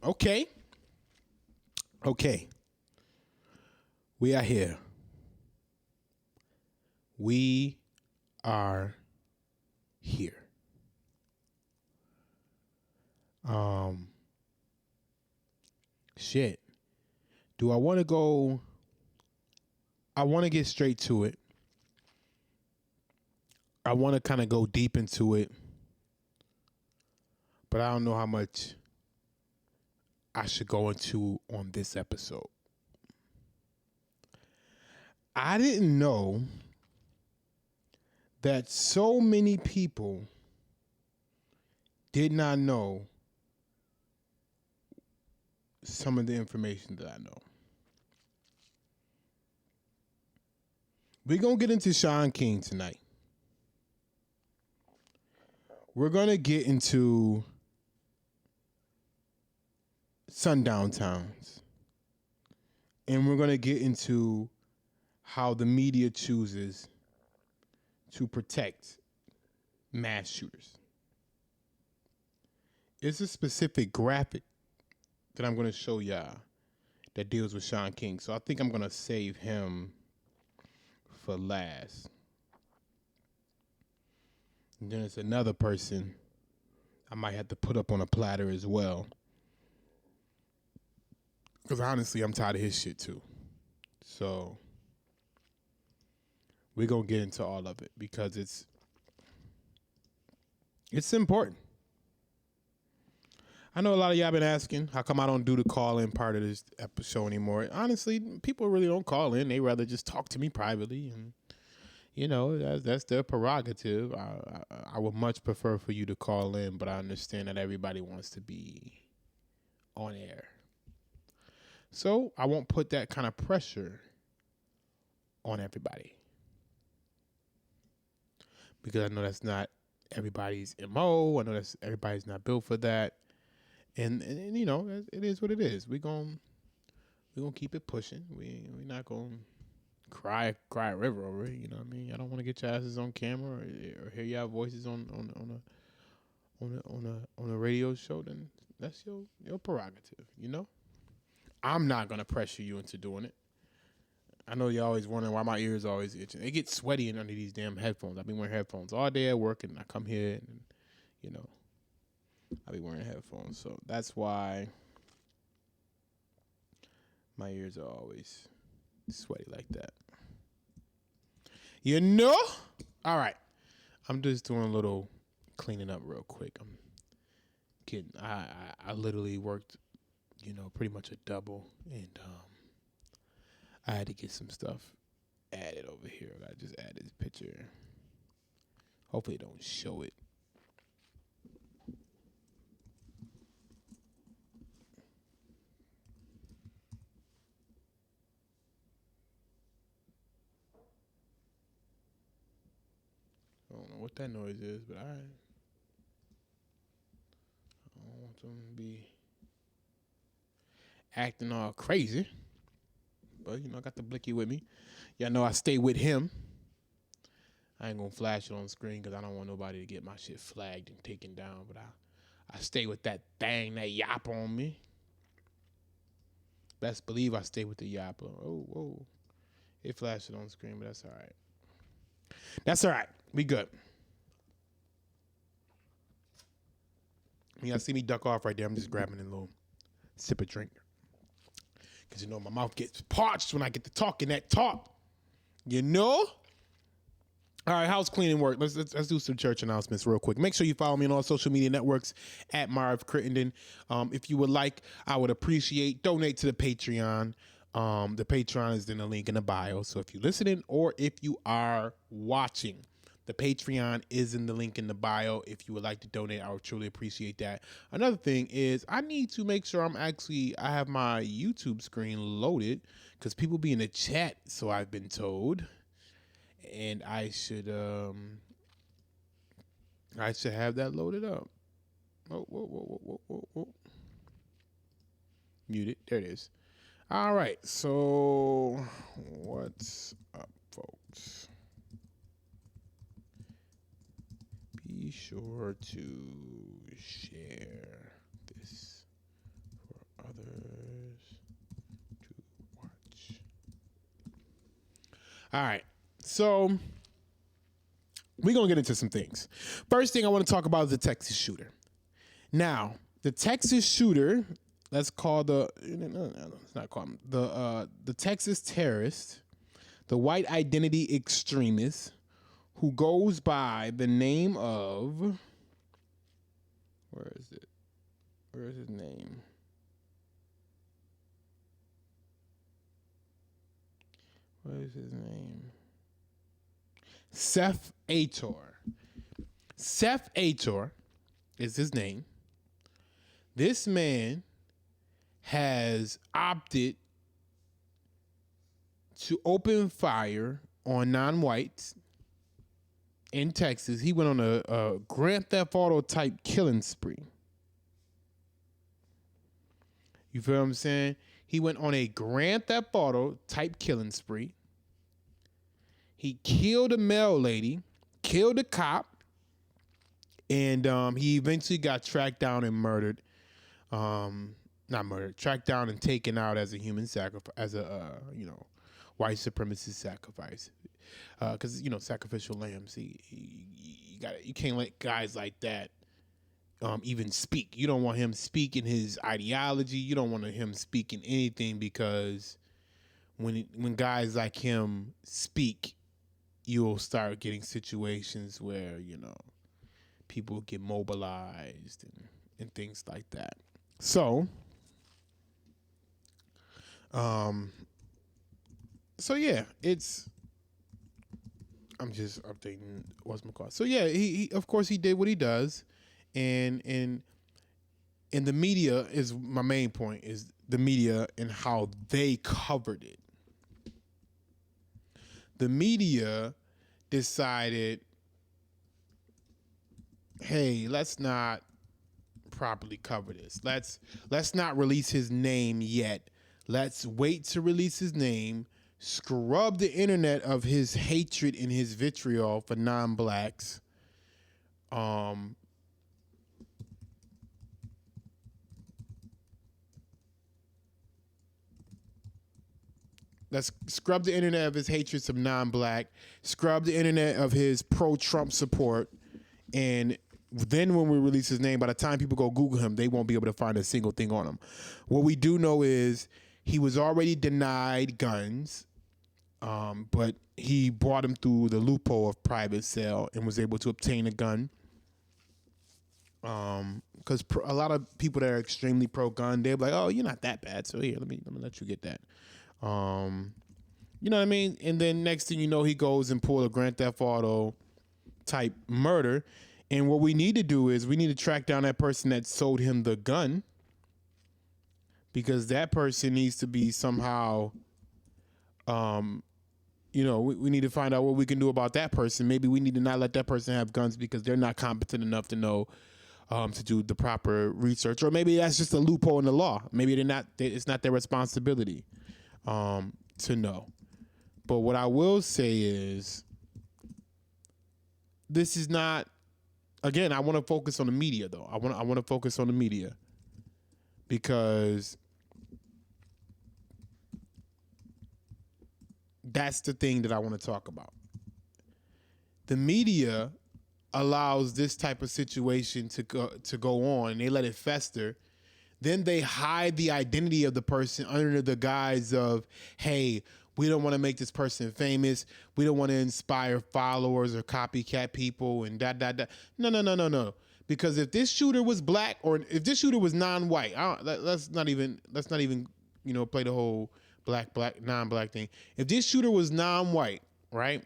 Okay. Okay. We are here. We are here. Um Shit. Do I want to go I want to get straight to it. I want to kind of go deep into it, but I don't know how much I should go into on this episode. I didn't know that so many people did not know some of the information that I know. We're going to get into Shaun King tonight. We're going to get into Sundown towns. And we're going to get into how the media chooses to protect mass shooters. It's a specific graphic that I'm going to show y'all that deals with Shaun King. So I think I'm going to save him for last. And then there's another person I might have to put up on a platter as well. Because honestly, I'm tired of his shit too. So we're going to get into all of it because it's important. I know a lot of y'all been asking, how come I don't do the call-in part of this episode anymore? Honestly, people really don't call in. They rather just talk to me privately. And, you know, that's their prerogative. I would much prefer for you to call in, but I understand that everybody wants to be on air. So I won't put that kind of pressure on everybody. Because I know that's not everybody's MO. I know that's everybody's not built for that. And you know, it is what it is. We're gonna keep it pushing. We're not gonna cry a river over it. You know what I mean? I don't want to get your asses on camera or hear your voices on a radio show. Then that's your prerogative. You know, I'm not gonna pressure you into doing it. I know you're always wondering why my ears are always itching. They get sweaty under these damn headphones. I've been wearing headphones all day at work, and I come here and you know. I'll be wearing headphones, so that's why my ears are always sweaty like that. You know? All right. I'm just doing a little cleaning up real quick. I'm kidding. I literally worked, you know, pretty much a double, and I had to get some stuff added over here. I just added this picture. Hopefully, it don't show it. I don't know what that noise is, but I don't want them to be acting all crazy. But, you know, I got the blicky with me. Y'all know I stay with him. I ain't going to flash it on the screen because I don't want nobody to get my shit flagged and taken down. But I stay with that thing, that yap on me. Best believe I stay with the yap. Oh, whoa. It flashed it on the screen, but that's all right. That's all right. We good. Y'all see me duck off right there. I'm just grabbing a little sip of drink. Because, you know, my mouth gets parched when I get to talking that talk. You know? All right, house cleaning work. Let's do some church announcements real quick. Make sure you follow me on all social media networks at Marv Crittenden. If you would like, I would appreciate donate to the Patreon. The Patreon is in the link in the bio. So if you're listening or if you are watching, the Patreon is in the link in the bio. If you would like to donate, I would truly appreciate that. Another thing is I need to make sure I have my YouTube screen loaded because people be in the chat, so I've been told. And I should have that loaded up. Whoa. Muted. There it is. All right. So what's up, folks? Be sure to share this All right. So we're going to get into some things. First thing I want to talk about is the Texas shooter. Now, the Texas shooter, let's call it's not called the Texas terrorist, the white identity extremist who goes by the name of, where is it? Where is his name? What is his name? Seth Ator. Seth Ator is his name. This man has opted to open fire on non-whites in Texas. He went on a Grand Theft Auto type killing spree. You feel what I'm saying? He went on a Grand Theft Auto type killing spree. He killed a mail lady, killed a cop, and he eventually got tracked down and murdered. Not murdered, tracked down and taken out as a human sacrifice, as a white supremacist sacrifice. Because sacrificial lambs. You can't let guys like that even speak. You don't want him speaking his ideology. You don't want him speaking anything, because when guys like him speak, you'll start getting situations where people get mobilized and things like that. So, yeah, I'm just updating what's my call. So yeah, he of course he did what he does, and the media is my main point, is the media and how they covered it. The media decided, hey, let's not properly cover this. Let's not release his name yet. Let's wait to release his name, scrub the internet of his hatred and his vitriol for non-blacks. Let's scrub the internet of his hatred of non-black, scrub the internet of his pro-Trump support, and then when we release his name, by the time people go Google him, they won't be able to find a single thing on him. What we do know is he was already denied guns, but he brought him through the loophole of private sale and was able to obtain a gun. Because a lot of people that are extremely pro-gun, they're like, "Oh, you're not that bad, so here, let me let you get that." You know what I mean? And then next thing you know, he goes and pulls a Grand Theft Auto type murder. And what we need to do is we need to track down that person that sold him the gun, because that person needs to be somehow, we need to find out what we can do about that person. Maybe we need to not let that person have guns because they're not competent enough to know to do the proper research, or maybe that's just a loophole in the law. Maybe it's not their responsibility to know. But what I will say is, this is not. Again, I want to focus on the media, though. I want to focus on the media, because that's the thing that I want to talk about. The media allows this type of situation to go on. They let it fester. Then they hide the identity of the person under the guise of, hey, we don't want to make this person famous. We don't want to inspire followers or copycat people and da. No. Because if this shooter was black, or if this shooter was non-white, let's not even play the whole black non-black thing. If this shooter was non-white, right,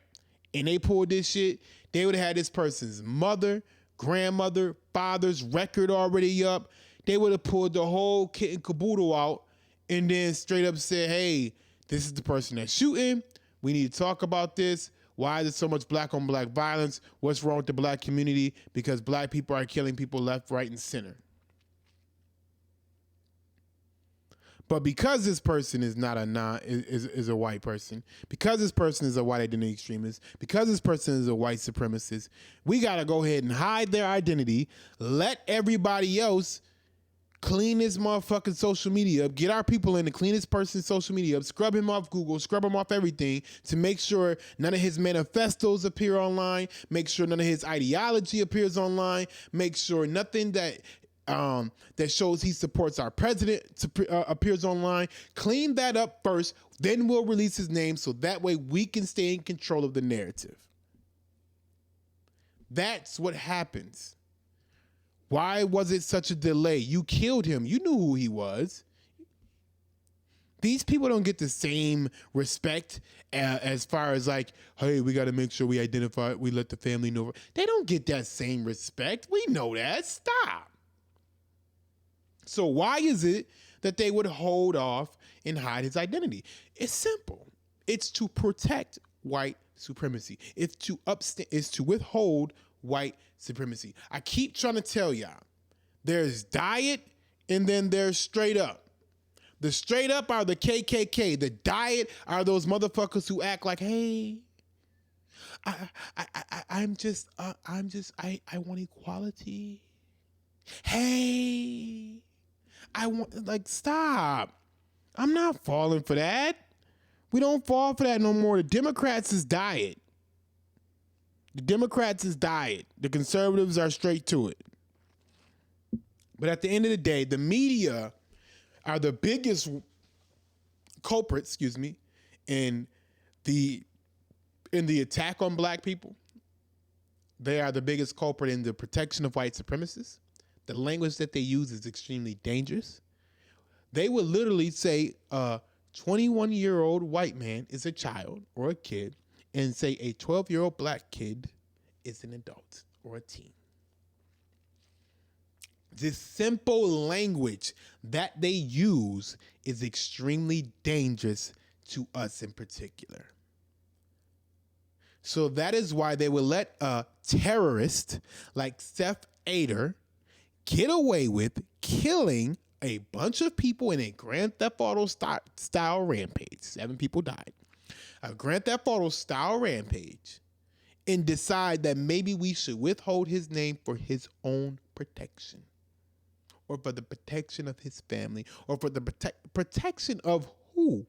and they pulled this shit, they would have had this person's mother, grandmother, father's record already up. They would have pulled the whole kit and caboodle out and then straight up said, hey, this is the person that's shooting. We need to talk about this. Why is there so much black on black violence? What's wrong with the black community? Because black people are killing people left, right, and center. But because this person is not is a white person, because this person is a white identity extremist, because this person is a white supremacist, we got to go ahead and hide their identity, let everybody else Clean this motherfucking social media up. Get our people in the cleanest person's social media up. Scrub him off Google. Scrub him off everything to make sure none of his manifestos appear online. Make sure none of his ideology appears online. Make sure nothing that that shows he supports our president appears online. Clean that up first. Then we'll release his name so that way we can stay in control of the narrative. That's what happens. Why was it such a delay? You killed him. You knew who he was. These people don't get the same respect as far as like, hey, we got to make sure we identify it. We let the family know. They don't get that same respect. We know that. Stop. So why is it that they would hold off and hide his identity? It's simple. It's to protect white supremacy. It's to withhold white supremacy. I keep trying to tell y'all, there's diet and then there's straight up. The straight up are the KKK. The diet are those motherfuckers who act like, hey, I want equality. Hey, I want, like, stop. I'm not falling for that. We don't fall for that no more. The Democrats is diet. The Democrats is diet. The conservatives are straight to it. But at the end of the day, the media are the biggest culprits, in the attack on black people. They are the biggest culprit in the protection of white supremacists. The language that they use is extremely dangerous. They would literally say a 21-year-old white man is a child or a kid, and say a 12-year-old black kid is an adult or a teen. This simple language that they use is extremely dangerous to us in particular. So that is why they will let a terrorist like Seth Ader get away with killing a bunch of people in a Grand Theft Auto style rampage. 7 people died. A Grand Theft Auto style rampage, and decide that maybe we should withhold his name for his own protection, or for the protection of his family, or for the protection of who?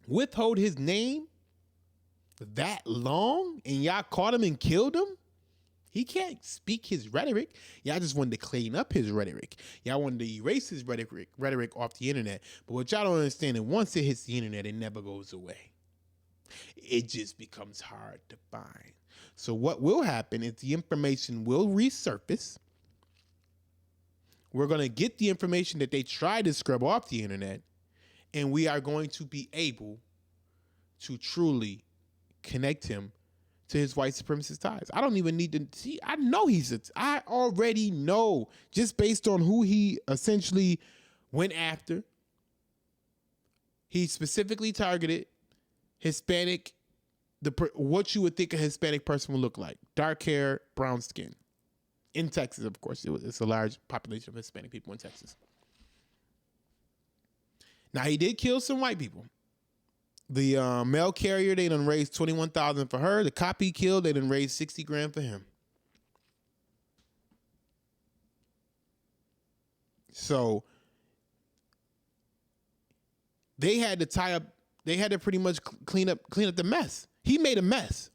Withhold his name that long, and y'all caught him and killed him? He can't speak his rhetoric. Y'all just wanted to clean up his rhetoric. Y'all wanted to erase his rhetoric off the internet. But what y'all don't understand is once it hits the internet, it never goes away. It just becomes hard to find. So what will happen is the information will resurface. We're going to get the information that they tried to scrub off the internet, and we are going to be able to truly connect him to his white supremacist ties. I don't even need to see. I already know, just based on who he essentially went after. He specifically targeted Hispanic, what you would think a Hispanic person would look like. Dark hair, brown skin. In Texas, of course. It's a large population of Hispanic people in Texas. Now, he did kill some white people. The mail carrier, they done raised $21,000 for her. The cop he killed, they done raised $60,000 for him. So they had to pretty much clean up the mess. He made a mess.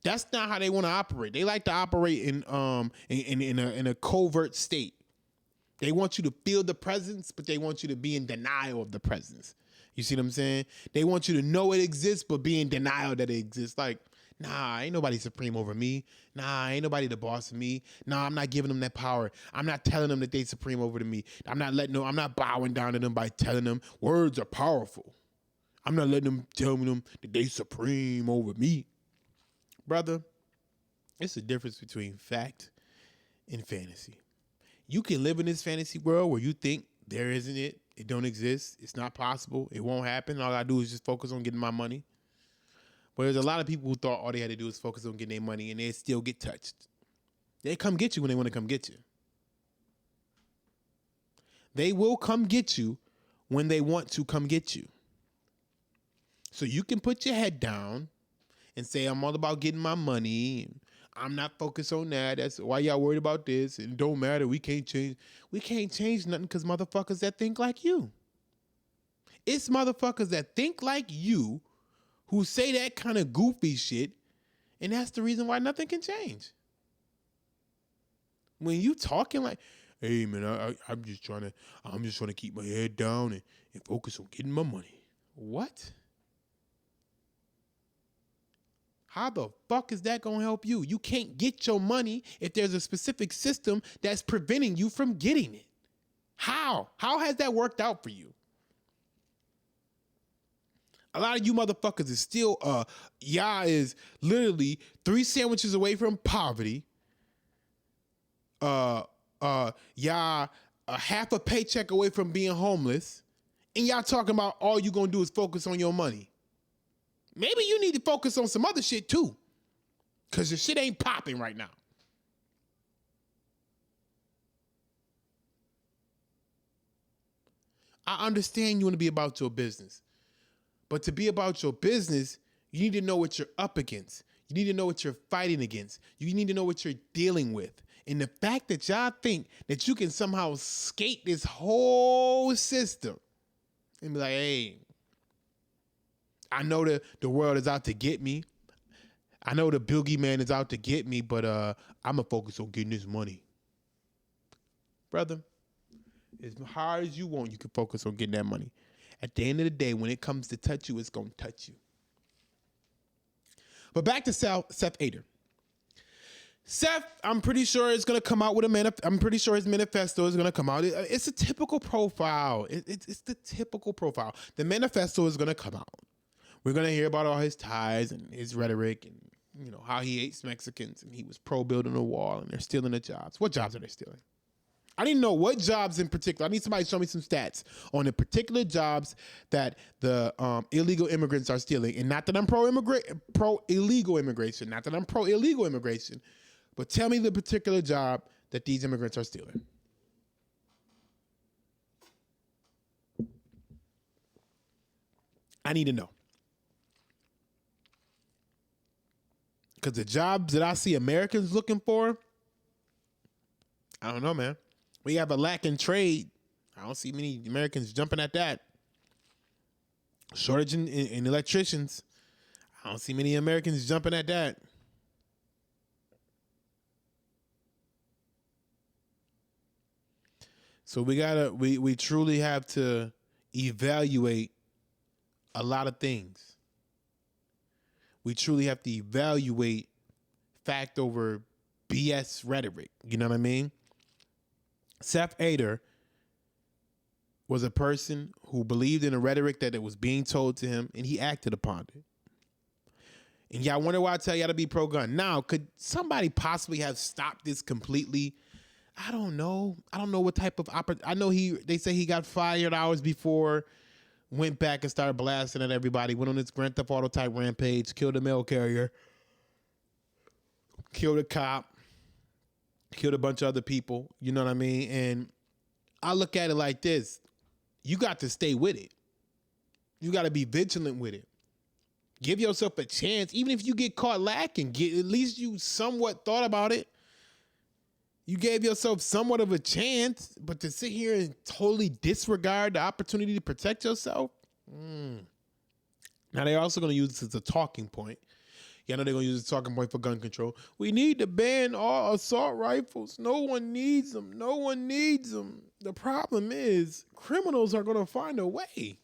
That's not how they want to operate. They like to operate in a covert state. They want you to feel the presence, but they want you to be in denial of the presence. You see what I'm saying? They want you to know it exists, but be in denial that it exists. Like, nah, ain't nobody supreme over me. Nah, ain't nobody the boss of me. Nah, I'm not giving them that power. I'm not telling them that they supreme over to me. I'm not bowing down to them by telling them words are powerful. I'm not letting them tell them that they supreme over me. Brother, it's the difference between fact and fantasy. You can live in this fantasy world where you think there isn't it. It don't exist. It's not possible. It won't happen. All I do is just focus on getting my money. But there's a lot of people who thought all they had to do is focus on getting their money, and they still get touched. They come get you when they want to come get you. They will come get you when they want to come get you. So you can put your head down and say, I'm all about getting my money. I'm not focused on that. That's why y'all worried about this. And it don't matter. We can't change. We can't change nothing because motherfuckers that think like you. It's motherfuckers that think like you who say that kind of goofy shit, and that's the reason why nothing can change. When you talking like, hey man, I'm just trying to keep my head down and focus on getting my money. What? How the fuck is that gonna help you? You can't get your money if there's a specific system that's preventing you from getting it. How? How has that worked out for you? A lot of you motherfuckers is still, y'all is literally 3 sandwiches away from poverty. Y'all half a paycheck away from being homeless. And y'all talking about all you gonna do is focus on your money. Maybe you need to focus on some other shit too. Cause your shit ain't popping right now. I understand you want to be about your business. But to be about your business, you need to know what you're up against. You need to know what you're fighting against. You need to know what you're dealing with. And the fact that y'all think that you can somehow skate this whole system and be like, hey, I know the world is out to get me. I know the boogeyman is out to get me, but I'm going to focus on getting this money. Brother, as hard as you want, you can focus on getting that money. At the end of the day, when it comes to touch you, it's going to touch you. But back to Seth Ader. Seth, I'm pretty sure is going to come out with I'm pretty sure his manifesto is going to come out. It's a typical profile. It's the typical profile. The manifesto is going to come out. We're going to hear about all his ties and his rhetoric and, you know, how he hates Mexicans and he was pro building a wall and they're stealing the jobs. What jobs are they stealing? I didn't know what jobs in particular. I need somebody to show me some stats on the particular jobs that the illegal immigrants are stealing. And not that I'm pro illegal immigration, not that I'm pro illegal immigration, but tell me the particular job that these immigrants are stealing. I need to know. Because the jobs that I see Americans looking for, I don't know, man. We have a lack in trade. I don't see many Americans jumping at that. Shortage in electricians. I don't see many Americans jumping at that. So we truly have to evaluate a lot of things. We truly have to evaluate fact over BS rhetoric. You know what I mean? Seth Ader was a person who believed in the rhetoric that it was being told to him, and he acted upon it. And y'all wonder why I tell y'all to be pro-gun. Now, could somebody possibly have stopped this completely? I don't know. I don't know what type of I know they say he got fired hours before, went back and started blasting at everybody, went on this Grand Theft Auto type rampage, killed a mail carrier, killed a cop, killed a bunch of other people, you know what I mean? And I look at it like this. You got to stay with it. You got to be vigilant with it. Give yourself a chance. Even if you get caught lacking, at least you somewhat thought about it. You gave yourself somewhat of a chance, but to sit here and totally disregard the opportunity to protect yourself? Now, they're also going to use this as a talking point. Yeah, I know they're going to use it as a talking point for gun control. We need to ban all assault rifles. No one needs them. No one needs them. The problem is criminals are going to find a way.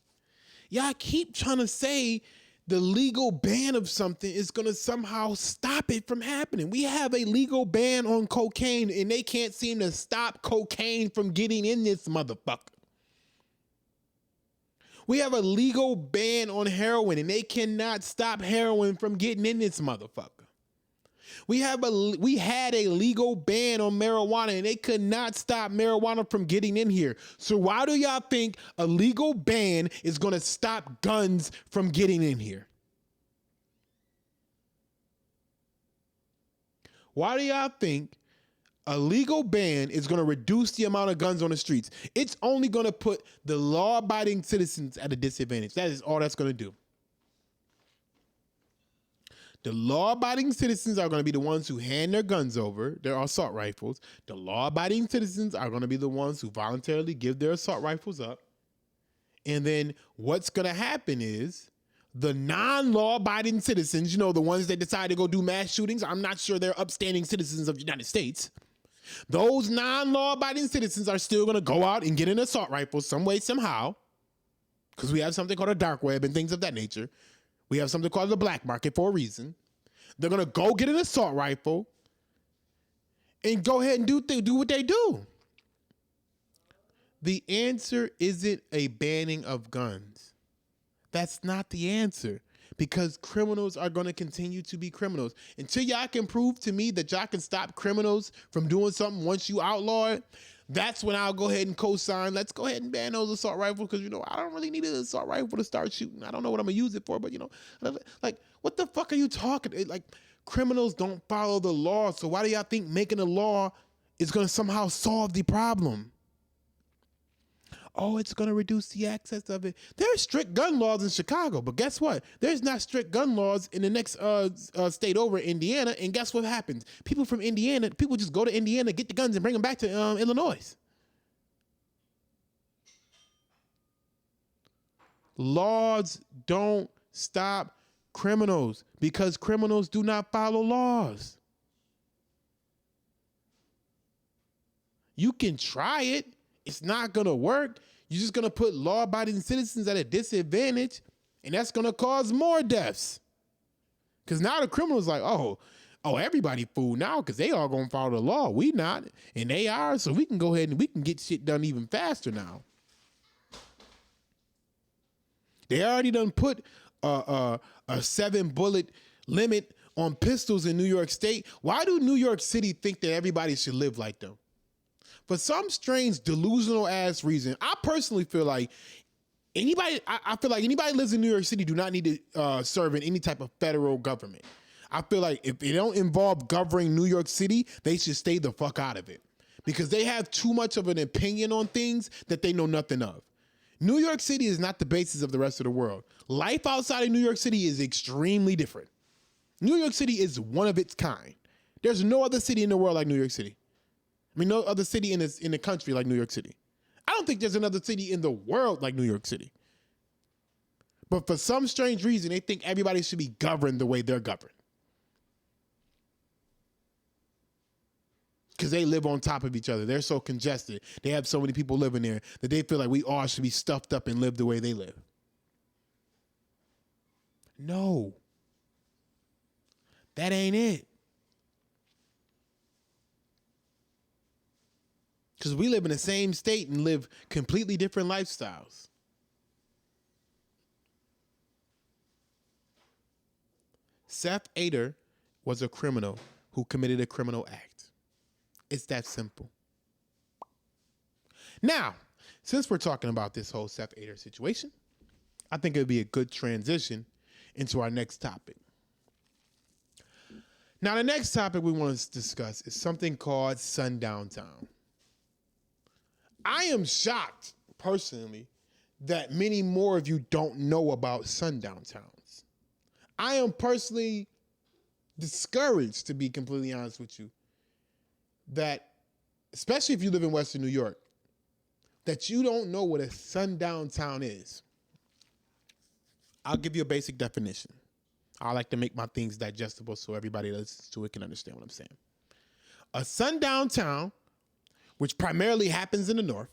Y'all keep trying to say the legal ban of something is going to somehow stop it from happening. We have a legal ban on cocaine, and they can't seem to stop cocaine from getting in this motherfucker. We have a legal ban on heroin, and they cannot stop heroin from getting in this motherfucker. We had a legal ban on marijuana, and they could not stop marijuana from getting in here. So why do y'all think a legal ban is going to stop guns from getting in here? Why do y'all think a legal ban is going to reduce the amount of guns on the streets? It's only going to put the law-abiding citizens at a disadvantage. That is all that's going to do. The law-abiding citizens are going to be the ones who hand their guns over, their assault rifles. The law-abiding citizens are going to be the ones who voluntarily give their assault rifles up. And then what's going to happen is the non-law-abiding citizens, you know, the ones that decide to go do mass shootings, I'm not sure they're upstanding citizens of the United States. Those non-law-abiding citizens are still going to go out and get an assault rifle some way, somehow, because we have something called a dark web and things of that nature. We have something called the black market for a reason. They're going to go get an assault rifle and go ahead and do what they do. The answer isn't a banning of guns. That's not the answer, because criminals are going to continue to be criminals. Until y'all can prove to me that y'all can stop criminals from doing something once you outlaw it, that's when I'll go ahead and co-sign. Let's go ahead and ban those assault rifles, because, you know, I don't really need an assault rifle to start shooting. I don't know what I'm going to use it for, but, you know, like, what the fuck are you talking? Like, criminals don't follow the law, so why do y'all think making a law is going to somehow solve the problem? Oh, it's going to reduce the access of it. There's strict gun laws in Chicago, but guess what? There's not strict gun laws in the next state over, Indiana, and guess what happens? People from Indiana, people just go to Indiana, get the guns, and bring them back to Illinois. Laws don't stop criminals because criminals do not follow laws. You can try it. It's not going to work. You're just going to put law-abiding citizens at a disadvantage, and that's going to cause more deaths. Because now the criminal's like, oh, everybody fool now because they all going to follow the law. We not, and they are, so we can go ahead and we can get shit done even faster now. They already done put a 7-bullet limit on pistols in New York State. Why do New York City think that everybody should live like them? For some strange delusional ass reason, I personally feel like anybody lives in New York City do not need to serve in any type of federal government. I feel like if they don't involve governing New York City, they should stay the fuck out of it, because they have too much of an opinion on things that they know nothing of. New York City is not the basis of the rest of the world. Life outside of New York City is extremely different. New York City is one of its kind. There's no other city in the world like New York City. I mean, no other city in the country like New York City. I don't think there's another city in the world like New York City. But for some strange reason, they think everybody should be governed the way they're governed. Because they live on top of each other. They're so congested. They have so many people living there that they feel like we all should be stuffed up and live the way they live. No. That ain't it. Because we live in the same state and live completely different lifestyles. Seth Ader was a criminal who committed a criminal act. It's that simple. Now, since we're talking about this whole Seth Ader situation, I think it would be a good transition into our next topic. Now, the next topic we want to discuss is something called Sundown Town. I am shocked, personally, that many more of you don't know about sundown towns. I am personally discouraged, to be completely honest with you, that, especially if you live in Western New York, that you don't know what a sundown town is. I'll give you a basic definition. I like to make my things digestible so everybody that listens to it can understand what I'm saying. A sundown town, which primarily happens in the north.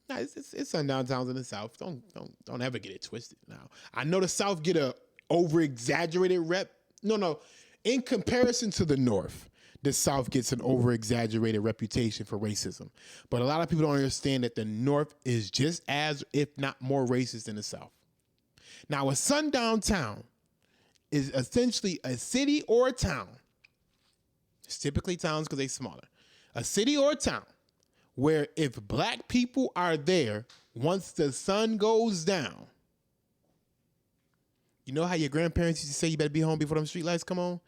Now, it's sundown towns in the south. Don't ever get it twisted. Now, I know the south get a over-exaggerated rep. No. In comparison to the north, the south gets an over-exaggerated reputation for racism. But a lot of people don't understand that the north is just as, if not more, racist than the south. Now, a sundown town is essentially a city or a town. It's typically towns because they're smaller. A city or a town where if black people are there, once the sun goes down, you know how your grandparents used to say you better be home before them street lights come on?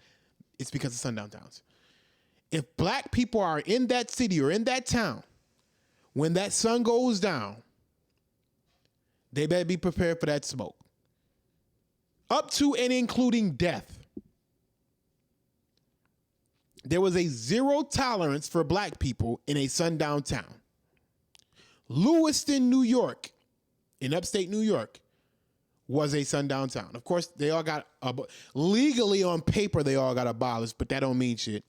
It's because of sundown towns. If black people are in that city or in that town, when that sun goes down, they better be prepared for that smoke. Up to and including death. there was a zero tolerance for black people in a sundown town. Lewiston, New York, in upstate New York, was a sundown town. Of course, they all got, legally on paper, they all got abolished, but that don't mean shit.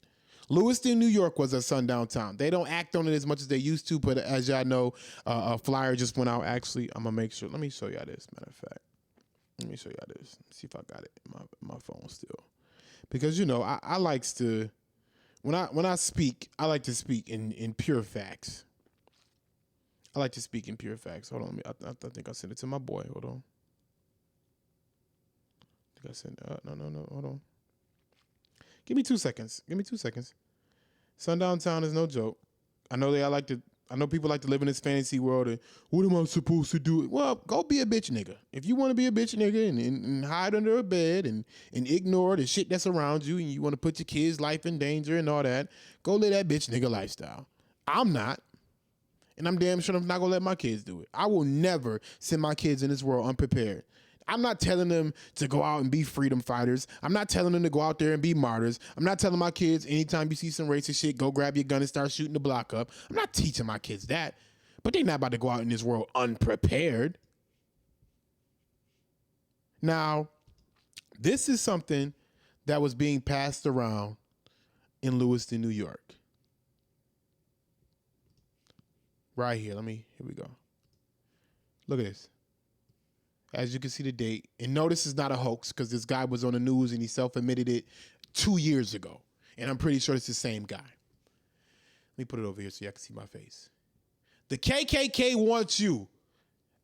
Lewiston, New York was a sundown town. They don't act on it as much as they used to, but as y'all know, a flyer just went out. Actually, I'm going to make sure. Let me show y'all this, matter of fact. Let me show y'all this. See if I got it in my phone still. Because, you know, I likes to, when I speak, I like to speak in pure facts. I like to speak in pure facts. Hold on. I think I sent it to my boy. Hold on. I think I sent no. Hold on. Give me 2 seconds. Sundown Town is no joke. I know people like to live in this fantasy world and what am I supposed to do? Well, go be a bitch nigga. If you want to be a bitch nigga and hide under a bed and ignore the shit that's around you and you want to put your kids' life in danger and all that, go live that bitch nigga lifestyle. I'm not. And I'm damn sure I'm not going to let my kids do it. I will never send my kids in this world unprepared. I'm not telling them to go out and be freedom fighters. I'm not telling them to go out there and be martyrs. I'm not telling my kids anytime you see some racist shit, go grab your gun and start shooting the block up. I'm not teaching my kids that. But they're not about to go out in this world unprepared. Now, this is something that was being passed around in Lewiston, New York. Right here. Here we go. Look at this. As you can see the date. And no, this is not a hoax because this guy was on the news and he self-admitted it 2 years ago. And I'm pretty sure it's the same guy. Let me put it over here so y'all can see my face. The KKK wants you.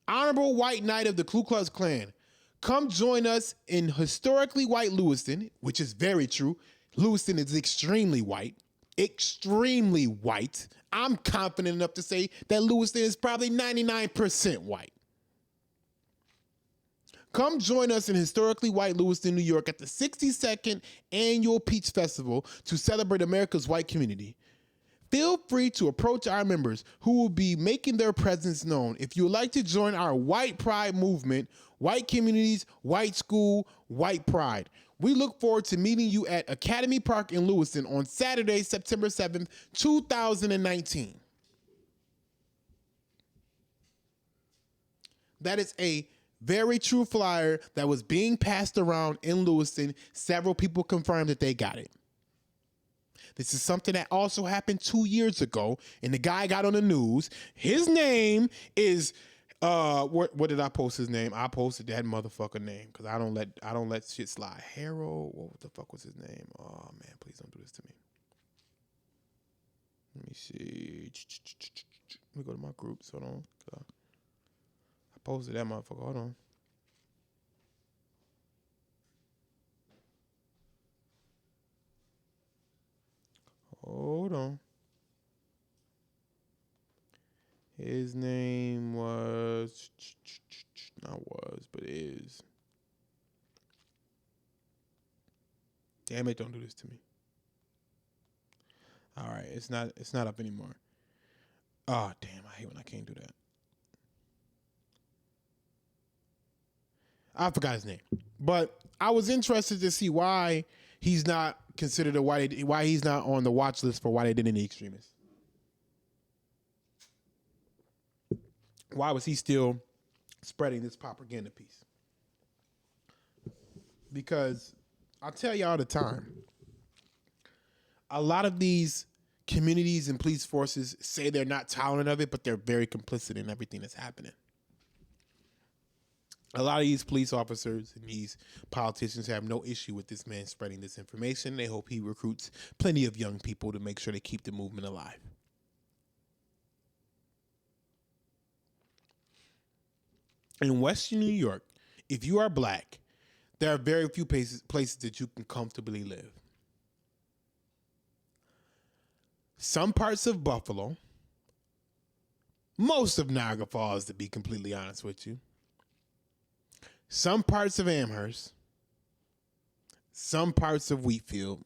Honorable white knight of the Ku Klux Klan. Come join us in historically white Lewiston, which is very true. Lewiston is extremely white. Extremely white. I'm confident enough to say that Lewiston is probably 99% white. Come join us in historically white Lewiston, New York at the 62nd Annual Peach Festival to celebrate America's white community. Feel free to approach our members who will be making their presence known. If you would like to join our white pride movement, white communities, white school, white pride. We look forward to meeting you at Academy Park in Lewiston on Saturday, September 7th, 2019. That is a very true flyer that was being passed around in Lewiston. Several people confirmed that they got it. This is something that also happened 2 years ago, and the guy got on the news. His name is what did I post his name? I posted that motherfucker name because I don't let shit slide. Harold, what the fuck was his name? Oh man, please don't do this to me. Let me see. Let me go to my groups. Hold on. I posted that motherfucker. Hold on. Hold on. His name was, but is. Damn it, don't do this to me. All right, it's not up anymore. Oh, damn, I hate when I can't do that. I forgot his name. But I was interested to see why he's not considered why he's not on the watch list for why they didn't any extremists. Why was he still spreading this propaganda piece? Because I tell you all the time, a lot of these communities and police forces say they're not tolerant of it, but they're very complicit in everything that's happening. A lot of these police officers and these politicians have no issue with this man spreading this information. They hope he recruits plenty of young people to make sure they keep the movement alive. In Western New York, if you are black, there are very few places that you can comfortably live. Some parts of Buffalo, most of Niagara Falls, to be completely honest with you, some parts of Amherst, some parts of Wheatfield.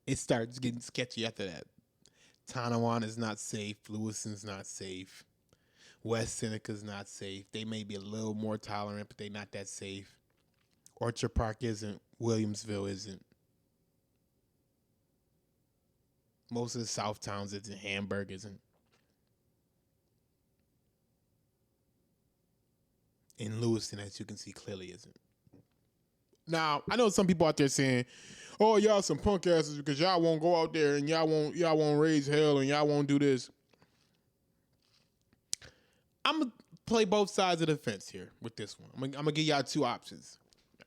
It starts getting sketchy after that. Tonawanda is not safe. Lewiston's not safe. West Seneca's not safe. They may be a little more tolerant, but they're not that safe. Orchard Park isn't. Williamsville isn't. Most of the South towns isn't Hamburg, isn't. In Lewiston, as you can see clearly, isn't. Now, I know some people out there saying, "Oh, y'all some punk asses because y'all won't go out there and y'all won't raise hell and y'all won't do this." I'm gonna play both sides of the fence here with this one. I'm gonna give y'all two options.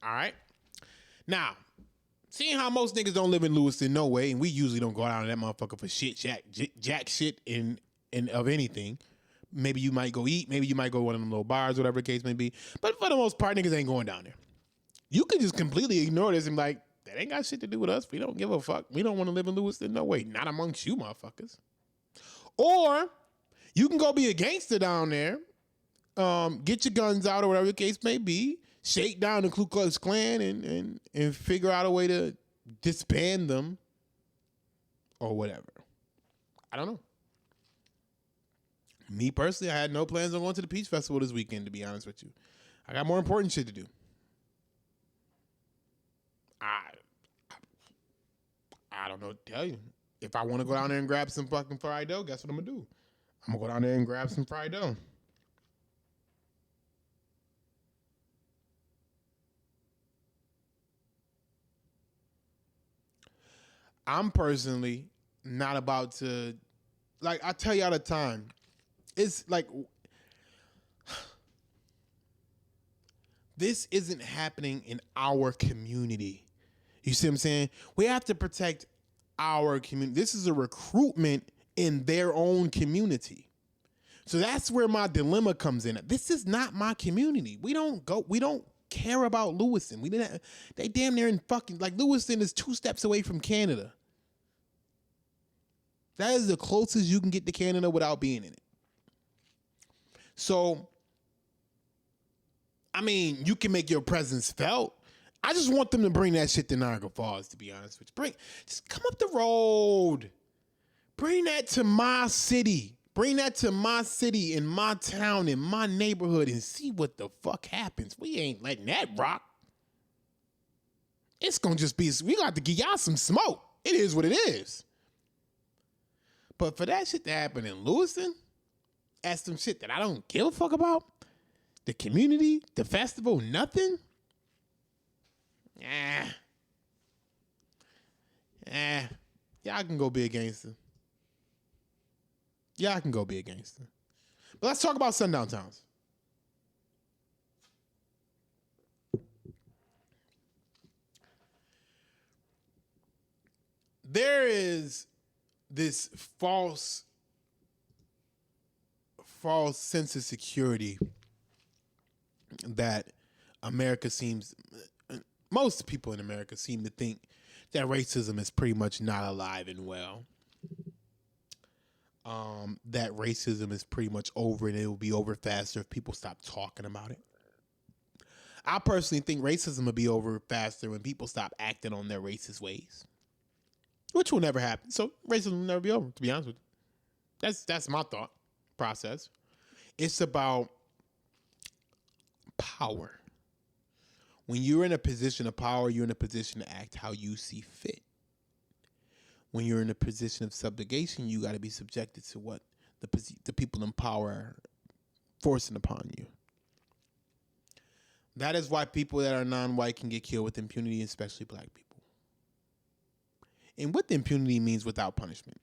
All right. Now, seeing how most niggas don't live in Lewiston, no way, and we usually don't go out on that motherfucker for shit, jack shit in of anything. Maybe you might go eat, maybe you might go to one of them little bars, whatever the case may be. But for the most part, niggas ain't going down there. You can just completely ignore this and be like, that ain't got shit to do with us. We don't give a fuck. We don't want to live in Lewiston. No way. Not amongst you motherfuckers. Or you can go be a gangster down there, get your guns out or whatever the case may be, shake down the Ku Klux Klan and figure out a way to disband them or whatever. I don't know. Me personally, I had no plans on going to the Peach Festival this weekend, to be honest with you. I got more important shit to do. I don't know what to tell you. If I want to go down there and grab some fucking fried dough, guess what I'm going to do? I'm going to go down there and grab some fried dough. I'm personally not about to, like, I tell you all the time, it's like, this isn't happening in our community. You see what I'm saying? We have to protect our community. This is a recruitment in their own community. So that's where my dilemma comes in. This is not my community. We don't care about Lewiston. They damn near in fucking, like, Lewiston is 2 steps away from Canada. That is the closest you can get to Canada without being in it. So, I mean, you can make your presence felt. I just want them to bring that shit to Niagara Falls, to be honest with you. Just come up the road. Bring that to my city. Bring that to my city, in my town, in my neighborhood, and see what the fuck happens. We ain't letting that rock. It's going to just be, we got to give y'all some smoke. It is what it is. But for that shit to happen in Lewiston, that's some shit that I don't give a fuck about. The community, the festival, nothing. Y'all can go be a gangster. Y'all can go be a gangster. But let's talk about sundown towns. There is this false sense of security that most people in America seem to think that racism is pretty much not alive and well. That racism is pretty much over and it will be over faster if people stop talking about it. I personally think racism will be over faster when people stop acting on their racist ways, which will never happen. So racism will never be over, to be honest with you. That's my thought process. It's about power. When you're in a position of power, you're in a position to act how you see fit. When you're in a position of subjugation, you got to be subjected to what the people in power are forcing upon you. That is why people that are non-white can get killed with impunity, especially black people. And with impunity means without punishment,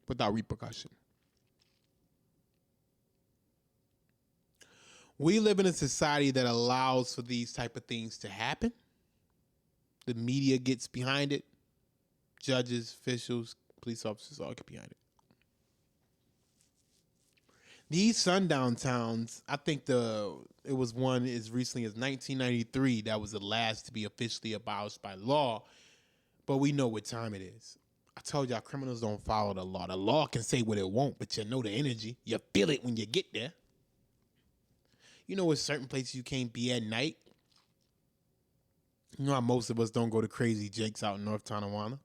without repercussion. We live in a society that allows for these type of things to happen. The media gets behind it. Judges, officials, police officers all get behind it. These sundown towns, I think it was one as recently as 1993 that was the last to be officially abolished by law. But we know what time it is. I told y'all criminals don't follow the law. The law can say what it won't, but you know the energy. You feel it when you get there. You know, with certain places you can't be at night. You know how most of us don't go to Crazy Jake's out in North Tonawanda.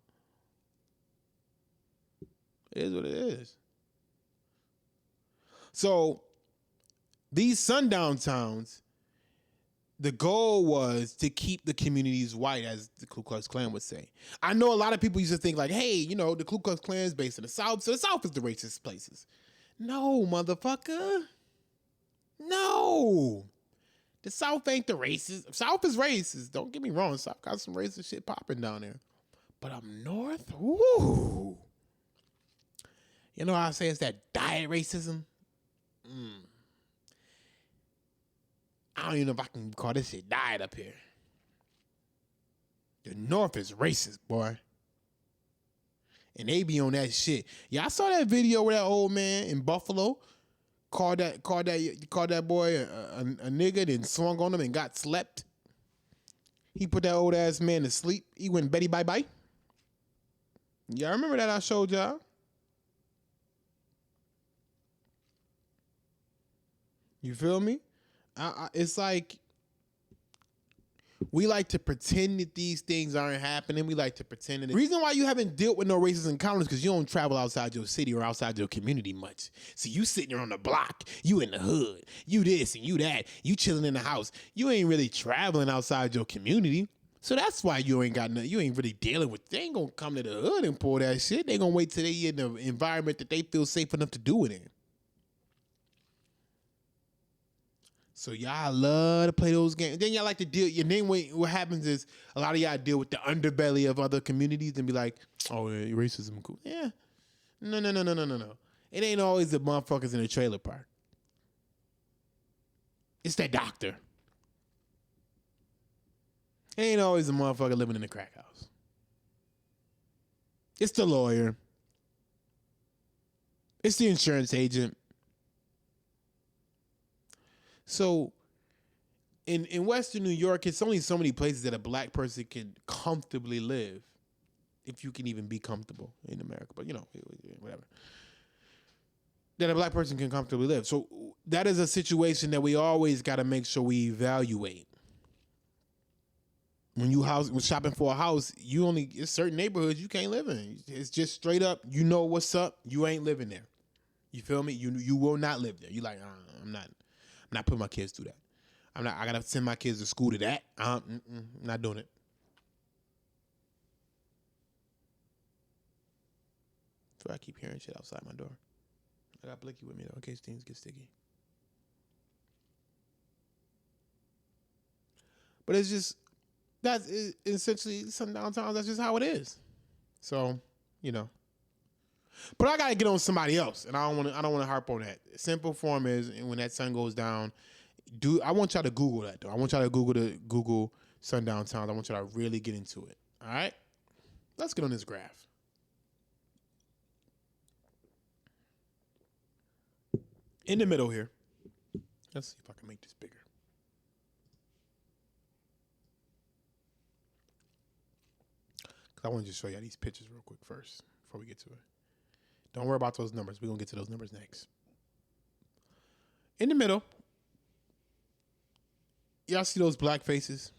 It is what it is. So these sundown towns, the goal was to keep the communities white, as the Ku Klux Klan would say. I know a lot of people used to think like, hey, you know, the Ku Klux Klan is based in the South, so the South is the racist places. No, motherfucker. No. The South ain't the racist. South is racist. Don't get me wrong. South got some racist shit popping down there. But up north, ooh. You know how I say it's that diet racism? I don't even know if I can call this shit diet up here. The north is racist, boy. And they be on that shit. Yeah, I saw that video where that old man in Buffalo called that boy a nigga, then swung on him and got slept. He put that old ass man to sleep. He went Betty bye bye. Yeah, I remember that I showed y'all. You feel me? It's like we like to pretend that these things aren't happening. We like to pretend that the reason why you haven't dealt with no racist encounters because you don't travel outside your city or outside your community much. See, you sitting there on the block, you in the hood, you this and you that, you chilling in the house. You ain't really traveling outside your community. So that's why you ain't got nothing. You ain't really dealing with. They ain't gonna come to the hood and pull that shit. They gonna wait till they in the environment that they feel safe enough to do it in. So y'all love to play those games. Then y'all like to deal. And then what happens is a lot of y'all deal with the underbelly of other communities and be like, "Oh, yeah, racism, cool." Yeah, no. It ain't always the motherfuckers in the trailer park. It's that doctor. It ain't always the motherfucker living in the crack house. It's the lawyer. It's the insurance agent. So in Western New York, it's only so many places that a black person can comfortably live, if you can even be comfortable in America. But, you know, whatever. That a black person can comfortably live. So that is a situation that we always got to make sure we evaluate. When shopping for a house, it's certain neighborhoods you can't live in. It's just straight up, you know what's up, you ain't living there. You feel me? You will not live there. You like, I'm not putting my kids through that. I gotta send my kids to school to that. I'm not doing it. So I keep hearing shit outside my door. I got Blicky with me though, in case things get sticky. But it's just, that's essentially Sundown towns. That's just how it is. So, you know. But I gotta get on somebody else, and I don't want to harp on that. Simple form is, when that sun goes down, I want y'all to Google that though. I want y'all to Google Sundown towns. I want y'all to really get into it. All right, let's get on this graph. In the middle here, let's see if I can make this bigger. Cause I want to just show y'all these pictures real quick first before we get to it. Don't worry about those numbers. We're going to get to those numbers next. In the middle, y'all see those black faces?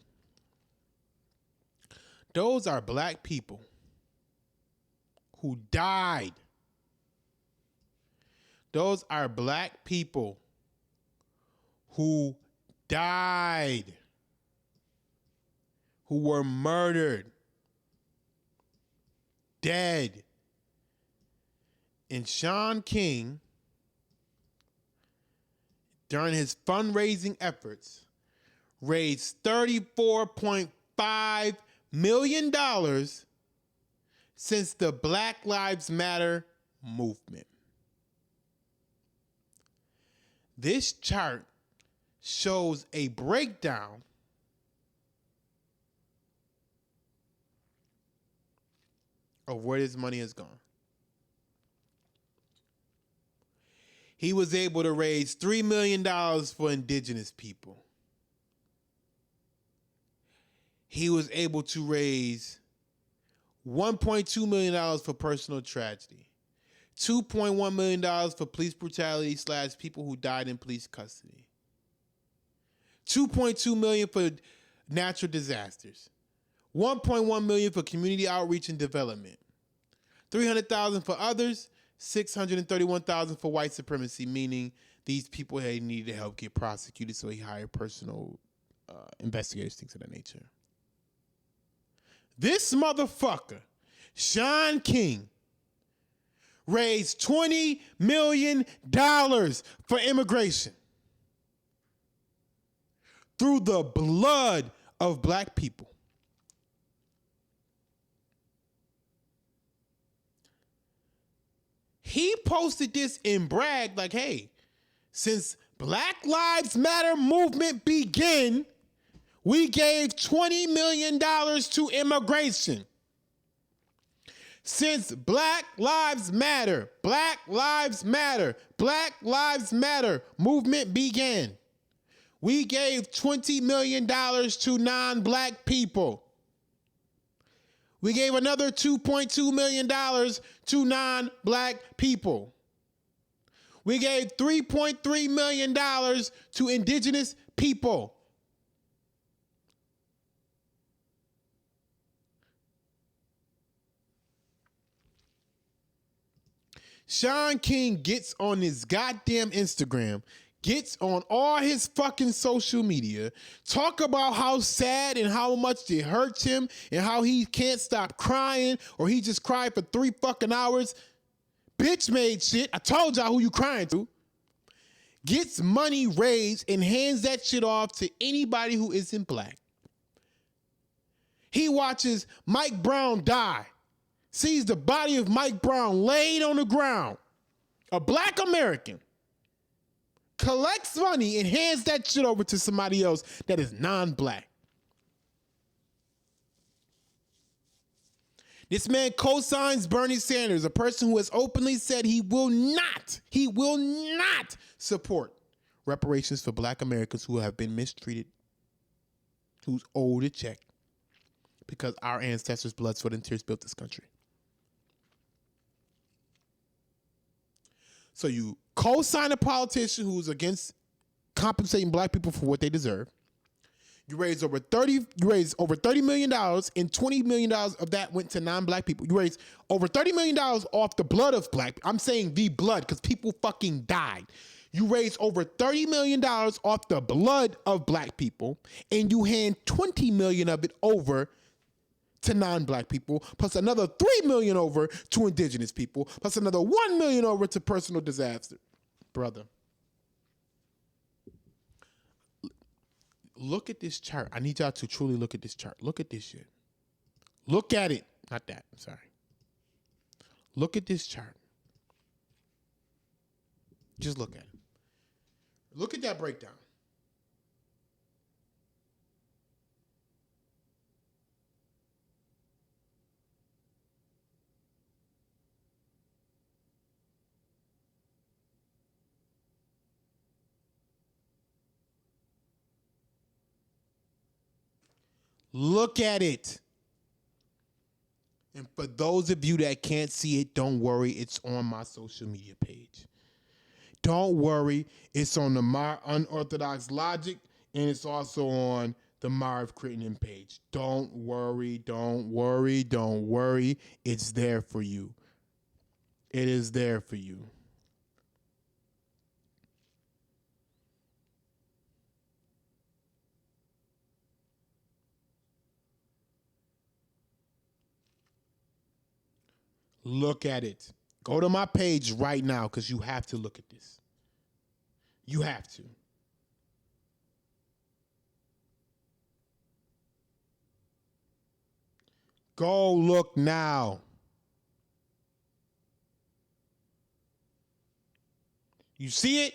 Those are black people who died. Those are black people who died, who were murdered, dead. And Shaun King, during his fundraising efforts, raised $34.5 million since the Black Lives Matter movement. This chart shows a breakdown of where this money has gone. He was able to raise $3 million for indigenous people. He was able to raise $1.2 million for personal tragedy, $2.1 million for police brutality / people who died in police custody, $2.2 million for natural disasters, $1.1 million for community outreach and development, $300,000 for others, $631,000 for white supremacy, meaning these people had needed help get prosecuted, so he hired personal investigators, things of that nature. This motherfucker, Shaun King, raised $20 million for immigration through the blood of black people. He posted this and bragged like, hey, since Black Lives Matter movement began, we gave $20 million to immigration. Since Black Lives Matter, Black Lives Matter, Black Lives Matter movement began, we gave $20 million to non-black people. We gave another $2.2 million to non-black people. We gave $3.3 million to indigenous people. Shaun King gets on his goddamn Instagram, gets on all his fucking social media, talk about how sad and how much it hurts him and how he can't stop crying or he just cried for 3 fucking hours. Bitch made shit. I told y'all who you crying to. Gets money raised and hands that shit off to anybody who isn't black. He watches Mike Brown die, sees the body of Mike Brown laid on the ground, a black American, collects money and hands that shit over to somebody else that is non-black. This man co-signs Bernie Sanders, a person who has openly said he will not support reparations for black Americans who have been mistreated, who's owed a check because our ancestors' blood, sweat, and tears built this country. So you co-sign a politician who's against compensating black people for what they deserve. You raised over $30 million, and $20 million of that went to non-black people. You raised over $30 million off the blood of black people. I'm saying the blood because people fucking died. You raised over $30 million off the blood of black people, and you hand $20 million of it over to non-black people, plus another $3 million over to indigenous people, plus another $1 million over to personal disaster. Brother. Look at this chart. I need y'all to truly look at this chart. Look at this shit. Look at it. Not that. I'm sorry. Look at this chart. Just look at it. Look at that breakdown. Look at it. And for those of you that can't see it, don't worry. It's on my social media page. Don't worry. It's on the Unorthodox Logic, and it's also on the Marv Crittenden page. Don't worry. Don't worry. Don't worry. It's there for you. It is there for you. Look at it. Go to my page right now because you have to look at this. You have to. Go look now. You see it?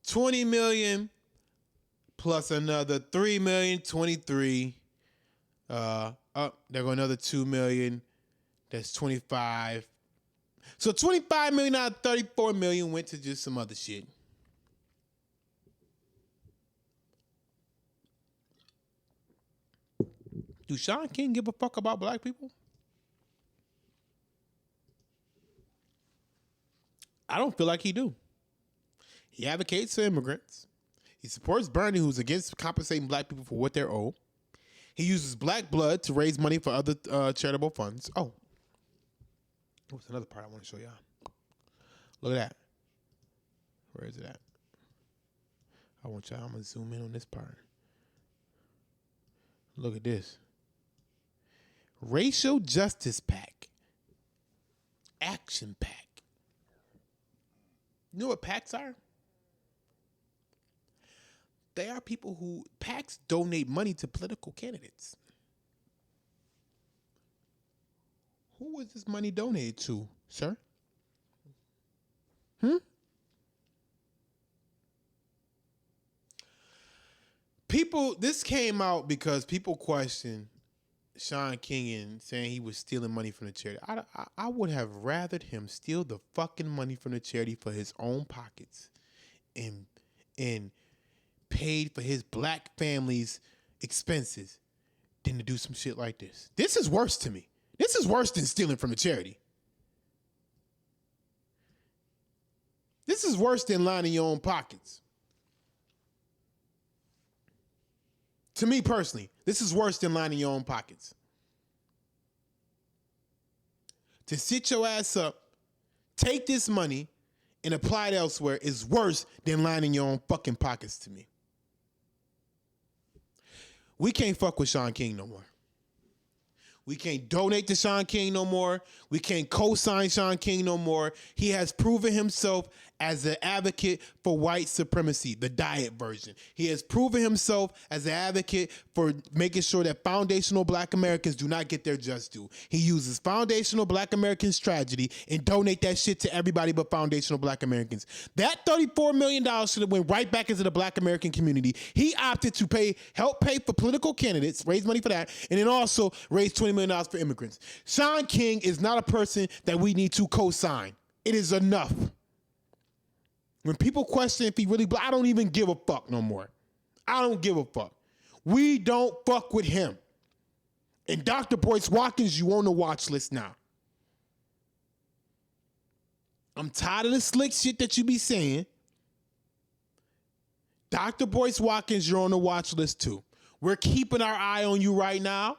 20 million plus another 3 million, 23. There go another 2 million. That's 25. So 25 million out of 34 million went to just some other shit. Do Shaun King give a fuck about black people? I don't feel like he do. He advocates for immigrants. He supports Bernie, who's against compensating black people for what they're owed. He uses black blood to raise money for other charitable funds. Oh, what's another part I want to show y'all? Look at that. Where is it at? I'm gonna zoom in on this part. Look at this. Racial Justice PAC. Action PAC. You know what PACs are? They are people who, PACs donate money to political candidates. Who was this money donated to, sir? This came out because people questioned Shaun King and saying he was stealing money from the charity. I would have rathered him steal the fucking money from the charity for his own pockets and paid for his black family's expenses than to do some shit like this. This is worse to me. This is worse than stealing from the charity. This is worse than lining your own pockets. To me personally, this is worse than lining your own pockets. To sit your ass up, take this money, and apply it elsewhere is worse than lining your own fucking pockets to me. We can't fuck with Shaun King no more. We can't donate to Shaun King no more. We can't co-sign Shaun King no more. He has proven himself as an advocate for white supremacy, the diet version. He has proven himself as an advocate for making sure that foundational black Americans do not get their just due. He uses foundational black Americans' tragedy and donate that shit to everybody but foundational black Americans. That $34 million should have went right back into the black American community. He opted to help pay for political candidates, raise money for that, and then also raise $20 million for immigrants. Shaun King is not a person that we need to co-sign. It is enough. When people question if he really black, I don't even give a fuck no more. I don't give a fuck. We don't fuck with him. And Dr. Boyce Watkins, you on the watch list now. I'm tired of the slick shit that you be saying. Dr. Boyce Watkins, you're on the watch list too. We're keeping our eye on you right now.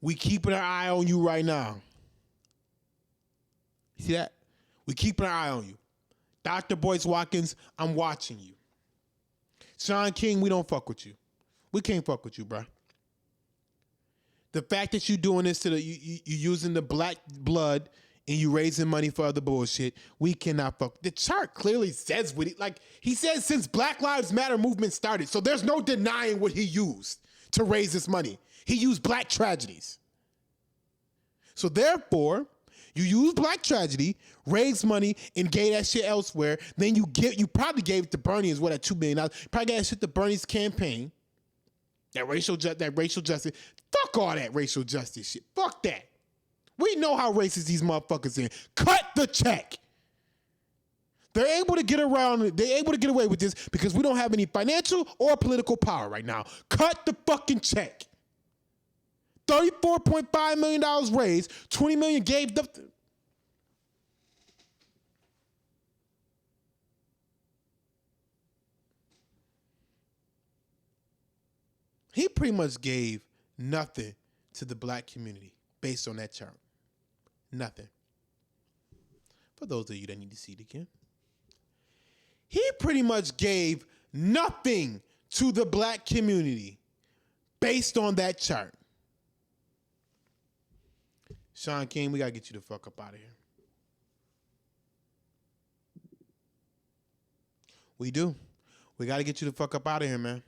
We keeping our eye on you right now. You see that? We keeping our eye on you. Dr. Boyce Watkins, I'm watching you. Shaun King, we don't fuck with you. We can't fuck with you, bro. The fact that you doing this you using the black blood and you raising money for other bullshit, we cannot fuck. The chart clearly says what he says since Black Lives Matter movement started. So there's no denying what he used to raise this money. He used black tragedies. So therefore, you use black tragedy, raise money, and gave that shit elsewhere. Then you probably gave it to Bernie as well at $2 billion. Probably gave that shit to Bernie's campaign. That racial justice. Fuck all that racial justice shit. Fuck that. We know how racist these motherfuckers are. Cut the check. They're able to get away with this because we don't have any financial or political power right now. Cut the fucking check. $34.5 million raised, $20 million gave up. He pretty much gave nothing to the black community based on that chart. Nothing. For those of you that need to see it again. He pretty much gave nothing to the black community based on that chart. Shaun King, we got to get you the fuck up out of here. We do. We got to get you the fuck up out of here, man.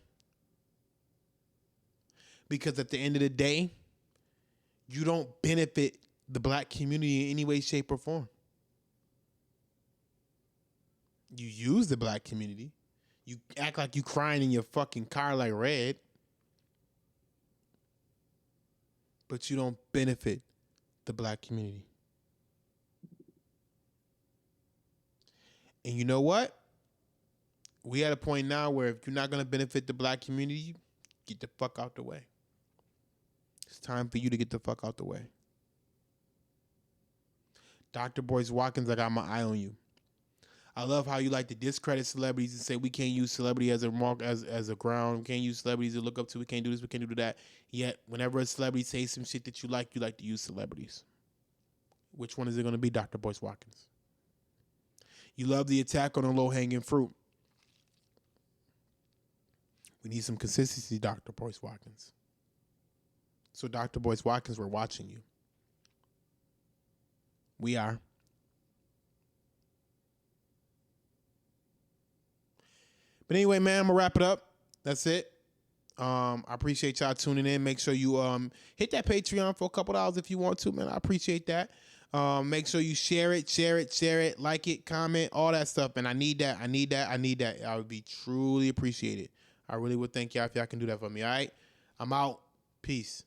Because at the end of the day, you don't benefit the black community in any way, shape, or form. You use the black community. You act like you crying in your fucking car like Red. But you don't benefit the black community. And you know what? We at a point now where if you're not going to benefit the black community, get the fuck out the way. It's time for you to get the fuck out the way. Dr. Boyce Watkins, I got my eye on you. I love how you like to discredit celebrities and say we can't use celebrity as a mark, as a ground. We can't use celebrities to look up to. We can't do this. We can't do that. Yet, whenever a celebrity says some shit that you like to use celebrities. Which one is it going to be, Dr. Boyce Watkins? You love the attack on the low-hanging fruit. We need some consistency, Dr. Boyce Watkins. So, Dr. Boyce Watkins, we're watching you. We are. But anyway, man, I'm going to wrap it up. That's it. I appreciate y'all tuning in. Make sure you hit that Patreon for a couple dollars if you want to, man. I appreciate that. Make sure you share it, like it, comment, all that stuff. And I need that. I would be truly appreciated. I really would thank y'all if y'all can do that for me. All right. I'm out. Peace.